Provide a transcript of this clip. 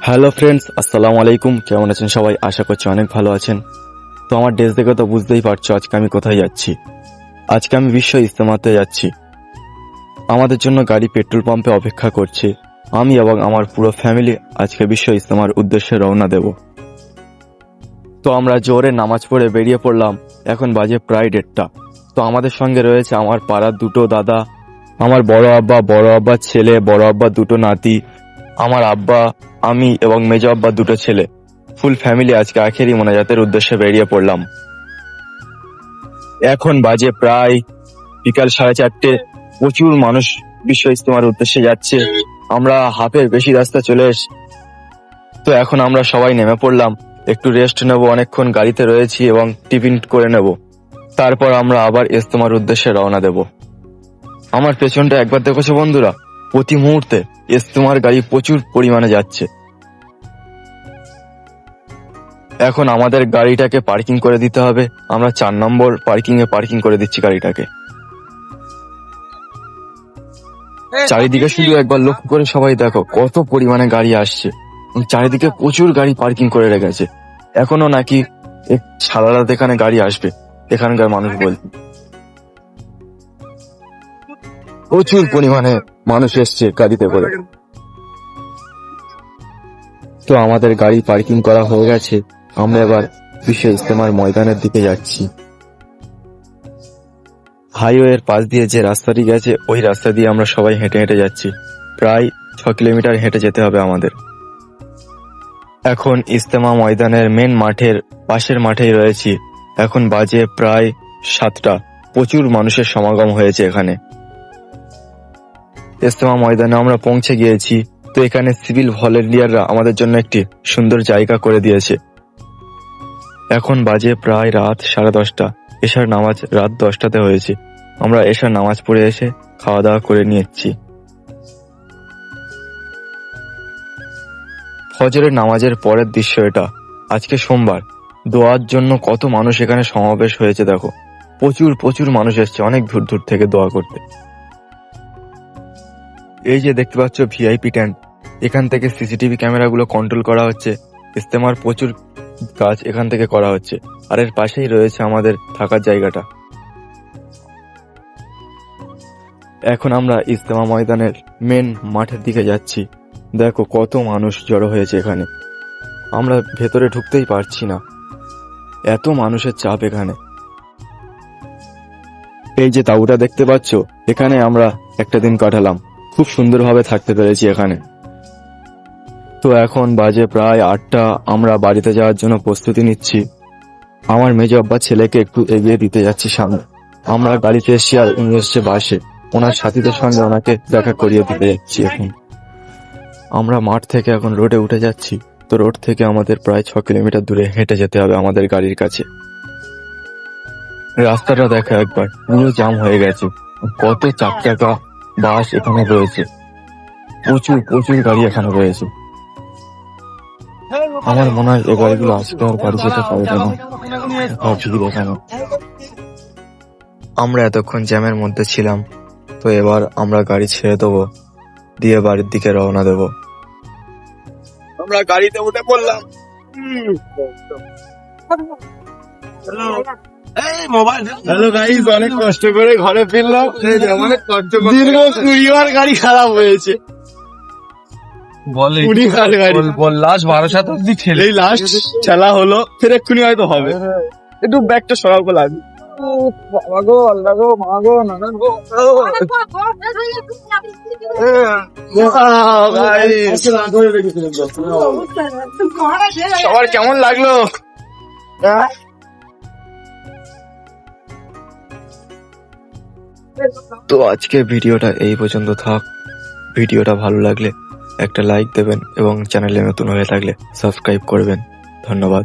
Hello friends, আসসালামু আলাইকুম। কেমন আছেন সবাই? আশা করছি অনেক ভালো আছেন। তো আমার ড্রেস দেখে তো বুঝতেই পারছো আজকে আমি কোথায় যাচ্ছি। আজকে আমি বিশ্ব ইজতেমাতে যাচ্ছি। আমাদের জন্য গাড়ি পেট্রোল পাম্পে অপেক্ষা করছে। আমি এবং আমার পুরো ফ্যামিলি আজকে বিশ্ব ইজতেমার উদ্দেশ্যে রওনা দেব। তো আমরা জোরে নামাজ পড়ে বেরিয়ে পড়লাম। এখন বাজে প্রায় 1:30। তো আমাদের সঙ্গে রয়েছে আমার পাড়ার দুটো দাদা, আমার বড় আব্বার ছেলে, বড় আব্বার দুটো নাতি, আমার আব্বা, আমি এবং মেজ আব্বার দুটো ছেলে। ফুল ফ্যামিলি আজকে আখেরি মোনাজাতের উদ্দেশ্যে বেরিয়ে পড়লাম। এখন বাজে প্রায় বিকাল 4:30। প্রচুর মানুষ বিশ্ব ইজতেমার উদ্দেশ্যে যাচ্ছে। আমরা হাফের বেশি রাস্তা চলে এসেছি। তো এখন আমরা সবাই নেমে পড়লাম, একটু রেস্ট নেব, অনেকক্ষণ গাড়িতে রয়েছি এবং টিফিন করে নেব। তারপর আমরা আবার ইজতেমার উদ্দেশ্যে রওনা দেব। আমার পেছনটা একবার দেখেছো বন্ধুরা, প্রতি মুহূর্তে ইজতেমার গাড়ি প্রচুর পরিমাণে যাচ্ছে। এখন আমাদের গাড়িটাকে পার্কিং করে দিতে হবে। আমরা 4 নম্বর পার্কিং করে দিচ্ছি গাড়িটাকে। চারিদিকে শুধু একবার লক্ষ্য করে সবাই দেখো কত পরিমাণে গাড়ি আসছে। চারিদিকে প্রচুর গাড়ি পার্কিং করে রেখেছে। এখনো নাকি সারা রাত এখানে গাড়ি আসবে, এখানকার মানুষ বলছে। প্রচুর পরিমাণে মানুষ এসছে গাড়িতে করে। তো আমাদের গাড়ি পার্কিং করা হয়ে গেছে। আমরা এবার বিশ্ব ইজতেমার ময়দানের দিকে যাচ্ছি। হাইওয়ের পাশ দিয়ে যে রাস্তাটি গেছে ওই রাস্তা দিয়ে আমরা সবাই হেঁটে হেঁটে যাচ্ছি। প্রায় 6 কিলোমিটার হেঁটে যেতে হবে আমাদের। এখন ইজতেমা ময়দানের মেন মাঠের পাশের মাঠেই রয়েছি। এখন বাজে প্রায় 7টা। প্রচুর মানুষের সমাগম হয়েছে এখানে। ইজতেমা ময়দানে আমরা পৌঁছে গিয়েছি। তো এখানে সিভিল ভলেন্টিয়াররা আমাদের জন্য একটি সুন্দর জায়গা করে দিয়েছে। এখন বাজে প্রায় রাত 10:30। এশার নামাজ রাত 10টাতে হয়েছে। আমরা এশার নামাজ পড়ে এসে খাওয়া দাওয়া করে নিয়েছি। ফজরের নামাজের পরের দৃশ্য এটা। আজকে সোমবার, দোয়ার জন্য কত মানুষ এখানে সমাবেশ হয়েছে দেখো। প্রচুর মানুষ এসছে অনেক দূর দূর থেকে দোয়া করতে। এই যে দেখতে পাচ্ছ ভিআইপি ট্যান্ট, এখান থেকে সিসিটিভি ক্যামেরাগুলো কন্ট্রোল করা হচ্ছে। ইজতেমার প্রচুর কাজ এখান থেকে করা হচ্ছে। আর এর পাশেই রয়েছে আমাদের থাকার জায়গাটা। এখন আমরা ইজতেমা ময়দানের মেন মাঠের দিকে যাচ্ছি। দেখো কত মানুষ জড়ো হয়েছে এখানে। আমরা ভেতরে ঢুকতেই পারছি না, এত মানুষের চাপ এখানে। এই যে তাঁবুটা দেখতে পাচ্ছ, এখানে আমরা একটা দিন কাটালাম। খুব সুন্দরভাবে থাকতে পেরেছি এখানে। তো এখন বাজে প্রায় 8টা। আমরা বাড়িতে যাওয়ার জন্য প্রস্তুতি নিচ্ছি। আমার মেজ আব্বার ছেলেকে একটু এগিয়ে দিতে যাচ্ছি সামনে। আমরা গাড়িতে এসছি আর উনি এসছে বাসে। ওনার সাথীদের সঙ্গে ওনাকে দেখা করিয়ে দিতে যাচ্ছি। এখন আমরা মাঠ থেকে এখন রোডে উঠে যাচ্ছি। তো রোড থেকে আমাদের প্রায় 6 কিলোমিটার দূরে হেঁটে যেতে হবে আমাদের গাড়ির কাছে। রাস্তাটা দেখা একবার, পুরো জাম হয়ে গেছে। কত 4 চাকা বাস এখানে রয়েছে। প্রচুর গাড়ি এখানে রয়েছে। আমার মনে হয় এই গাড়িগুলো আজকে আর বাড়ি যেতে পারবে না। এখানে আমরা এতক্ষণ জ্যামের মধ্যে ছিলাম। তো এবার আমরা গাড়ি ছেড়ে দেবো, দিয়ে বাড়ির দিকে রওনা দেব। আমরা গাড়িতে উঠে পড়লাম। হ্যালো গাইস, অনেক কষ্ট করে ঘরে ফিরলাম। দীর্ঘ 20 বার গাড়ি খারাপ হয়েছে। 20 বার গাড়ি লাস্ট 12 অব্দি ঠেলে এই লাস্ট ঠেলা হলো। ফের এক্ষুনি হয়তো হবে। একটু ব্যাগটা সরাবো লাগবে। বাবা গো, আল্লাহ গো, মা গো, নানা গো। সবার কেমন লাগলো? তো আজকে ভিডিওটা এই পর্যন্ত থাক। ভিডিওটা ভালো লাগলে একটা লাইক দেবেন এবং চ্যানেলে নতুন হয়ে থাকলে সাবস্ক্রাইব করবেন। ধন্যবাদ।